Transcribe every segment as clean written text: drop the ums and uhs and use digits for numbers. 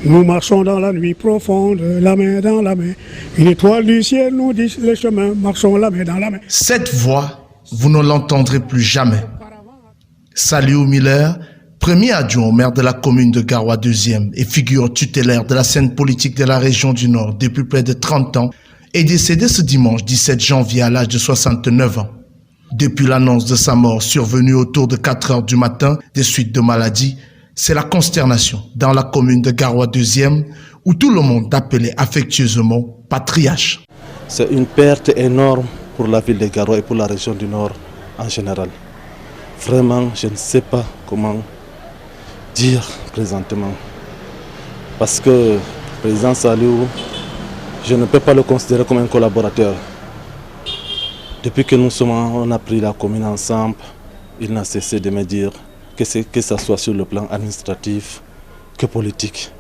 Nous marchons dans la nuit profonde, la main dans la main. Une étoile du ciel nous dit le chemin, marchons la main dans la main. Cette voix, vous ne l'entendrez plus jamais. Saliou Miller, premier adjoint au maire de la commune de Garoua 2e et figure tutélaire de la scène politique de la région du Nord depuis près de 30 ans, est décédé ce dimanche 17 janvier à l'âge de 69 ans. Depuis l'annonce de sa mort survenue autour de 4 heures du matin des suites de maladie, c'est la consternation dans la commune de Garoua 2e où tout le monde appelait affectueusement Patriarche. C'est une perte énorme pour la ville de Garoua et pour la région du Nord en général. Vraiment, je ne sais pas comment dire présentement. Parce que le président Saliou, je ne peux pas le considérer comme un collaborateur. Depuis que on a pris la commune ensemble, il n'a cessé de me dire que ce soit sur le plan administratif que politique.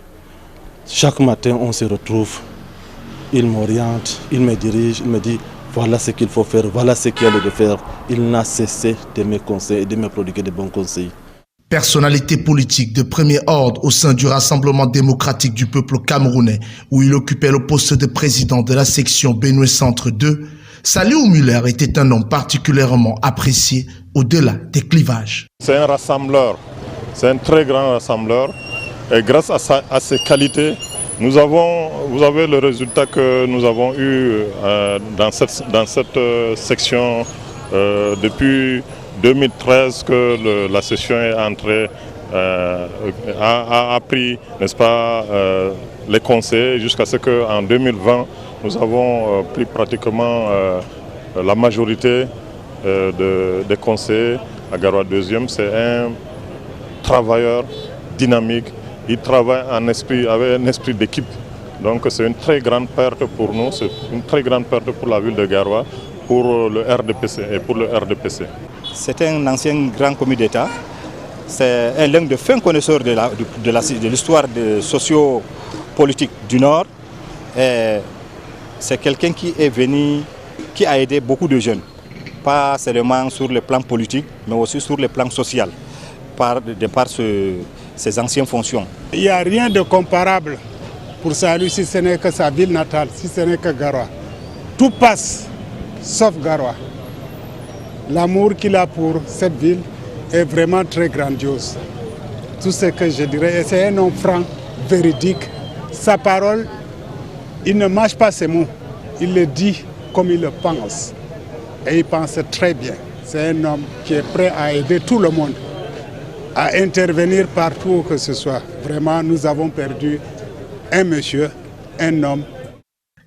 Chaque matin, on se retrouve, il m'oriente, il me dirige, il me dit voilà ce qu'il faut faire, voilà ce qu'il y a de faire. Il n'a cessé de me conseiller et de me prodiguer de bons conseils. Personnalité politique de premier ordre au sein du Rassemblement démocratique du peuple camerounais, où il occupait le poste de président de la section Benue Centre 2, Saliou Miller était un homme particulièrement apprécié au-delà des clivages. C'est un rassembleur, c'est un très grand rassembleur et grâce à ses qualités, vous avez le résultat que nous avons eu dans cette section depuis 2013 que la session est entrée, a pris, n'est-ce pas, les conseils jusqu'à ce qu'en 2020, nous avons pris pratiquement la majorité des conseillers à Garoua 2e. C'est un travailleur dynamique, il travaille avec un esprit d'équipe. Donc c'est une très grande perte pour nous, c'est une très grande perte pour la ville de Garoua, pour le RDPC et pour le RDPC. C'est un ancien grand commis d'État, c'est l'un des fins connaisseurs de l'histoire socio-politique du Nord. C'est quelqu'un qui est venu, qui a aidé beaucoup de jeunes, pas seulement sur le plan politique, mais aussi sur le plan social, de par ses anciennes fonctions. Il n'y a rien de comparable pour Saliou si ce n'est que sa ville natale, si ce n'est que Garoua. Tout passe, sauf Garoua. L'amour qu'il a pour cette ville est vraiment très grandiose. Tout ce que je dirais, c'est un homme franc, véridique. Sa parole, il ne mâche pas ses mots, il le dit comme il le pense. Et il pense très bien. C'est un homme qui est prêt à aider tout le monde, à intervenir partout où que ce soit. Vraiment, nous avons perdu un monsieur, un homme.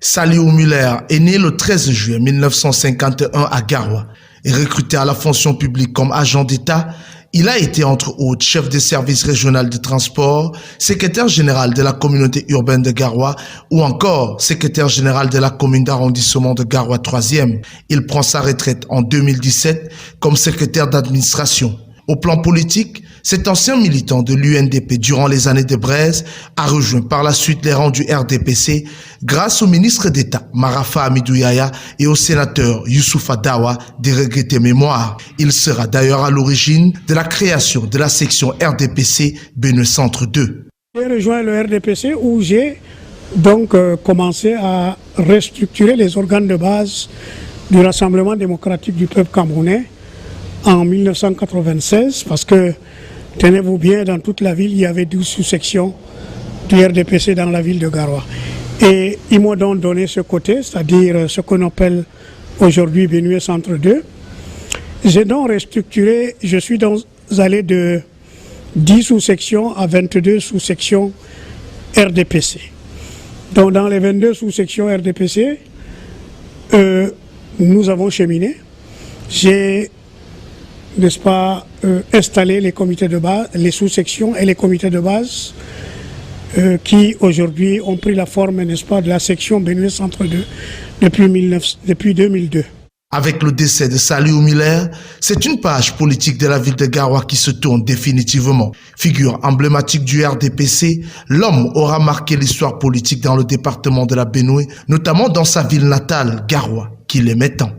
Saliou Miller est né le 13 juillet 1951 à Garoua et recruté à la fonction publique comme agent d'État. Il a été entre autres chef des services régionaux de transport, secrétaire général de la communauté urbaine de Garoua ou encore secrétaire général de la commune d'arrondissement de Garoua 3e. Il prend sa retraite en 2017 comme secrétaire d'administration. Au plan politique, cet ancien militant de l'UNDP durant les années de Braise a rejoint par la suite les rangs du RDPC grâce au ministre d'État Marafa Hamidou Yahya et au sénateur Youssoufa Dawa de regretter mémoire. Il sera d'ailleurs à l'origine de la création de la section RDPC Benue Centre 2. J'ai rejoint le RDPC où j'ai donc commencé à restructurer les organes de base du Rassemblement démocratique du peuple camerounais en 1996 parce que, tenez-vous bien, dans toute la ville, il y avait 12 sous-sections du RDPC dans la ville de Garoua. Et ils m'ont donc donné ce côté, c'est-à-dire ce qu'on appelle aujourd'hui Benue Centre 2. J'ai donc restructuré, je suis donc allé de 10 sous-sections à 22 sous-sections RDPC. Donc dans les 22 sous-sections RDPC, nous avons cheminé. J'ai, n'est-ce pas, installer les comités de base, les sous-sections et les comités de base qui aujourd'hui ont pris la forme, n'est-ce pas, de la section Benue Centre 2 depuis 2002. Avec le décès de Saliou Miller, c'est une page politique de la ville de Garoua qui se tourne définitivement. Figure emblématique du RDPC, l'homme aura marqué l'histoire politique dans le département de la Benue, notamment dans sa ville natale, Garoua, qu'il aimait tant.